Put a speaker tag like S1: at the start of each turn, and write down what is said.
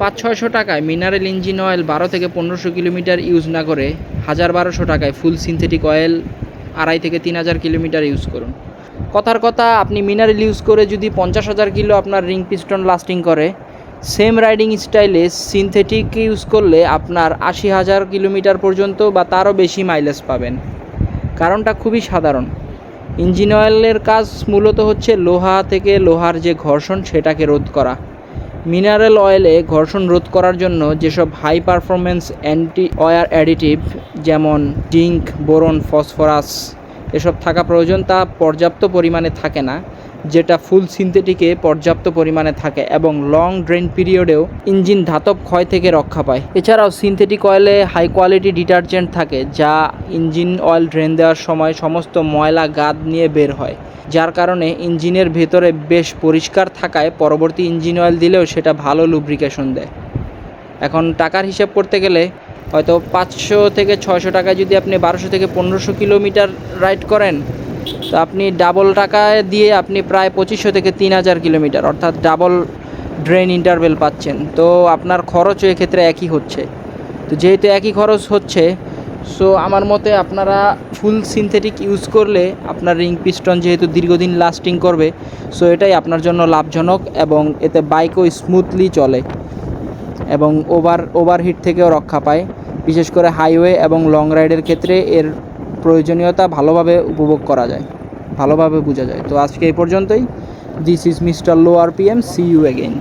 S1: 500-600 টাকায় mineral engine oil 12 থেকে 1500 kilometre use না করে 1000-1200 টাকায় ফুল সিনথেটিক অয়েল 2.5 থেকে 3000 কিলোমিটার ইউজ করুন। কথার কথা, আপনি মিনারেল ইউজ করে যদি 50,000 কিলো আপনার রিং পিস্টন লাস্টিং করে, সেম রাইডিং স্টাইলে সিনথেটিক ইউজ করলে আপনার 80,000 কিলোমিটার পর্যন্ত বা তারও বেশি মাইলেজ পাবেন। কারণটা খুবই সাধারণ। ইঞ্জিন অয়েলের কাজ মূলত হচ্ছে লোহা থেকে লোহার যে ঘর্ষণ সেটাকে রোধ করা। মিনারেল অয়েলে ঘর্ষণ রোধ করার জন্য যেসব high performance anti wear additive যেমন জিঙ্ক, বোরন, ফসফরাস এসব থাকা প্রয়োজন, তা পর্যাপ্ত পরিমাণে থাকে না, যেটা ফুল সিনথেটিকে পর্যাপ্ত পরিমাণে থাকে এবং লং ড্রেন পিরিয়ডেও ইঞ্জিন ধাতব ক্ষয় থেকে রক্ষা পায়। এছাড়াও সিনথেটিক অয়েলে হাই কোয়ালিটি ডিটারজেন্ট থাকে যা ইঞ্জিন অয়েল ড্রেন দেওয়ার সময় সমস্ত ময়লা গাদ নিয়ে বের হয়, যার কারণে ইঞ্জিনের ভেতরে বেশ পরিষ্কার থাকায় পরবর্তী ইঞ্জিন অয়েল দিলেও সেটা ভালো লুব্রিকেশন দেয়। এখন টাকার হিসাব করতে গেলে হয়তো 500 থেকে 600 টাকায় যদি আপনি 1200 থেকে 1500 কিলোমিটার রাইড করেন, তো আপনি ডাবল টাকা দিয়ে আপনি প্রায় 2500 থেকে 3000 কিলোমিটার অর্থাৎ ডাবল ড্রেন ইন্টারভেল পাচ্ছেন। তো আপনার খরচও এক্ষেত্রে একই হচ্ছে। তো যেহেতু একই খরচ হচ্ছে, সো আমার মতে আপনারা ফুল সিনথেটিক ইউজ করলে আপনার রিং পিস্টন যেহেতু দীর্ঘদিন লাস্টিং করবে, সো এটাই আপনার জন্য লাভজনক এবং এতে বাইকও স্মুথলি চলে এবং ওভারহিট থেকেও রক্ষা পায়। বিশেষ করে হাইওয়ে এবং লং রাইডের ক্ষেত্রে এর প্রয়োজনীয়তা ভালোভাবে উপভোগ করা যায়, ভালোভাবে বোঝা যায়। তো আজকে এই পর্যন্তই। This is mister low RPM, see you again.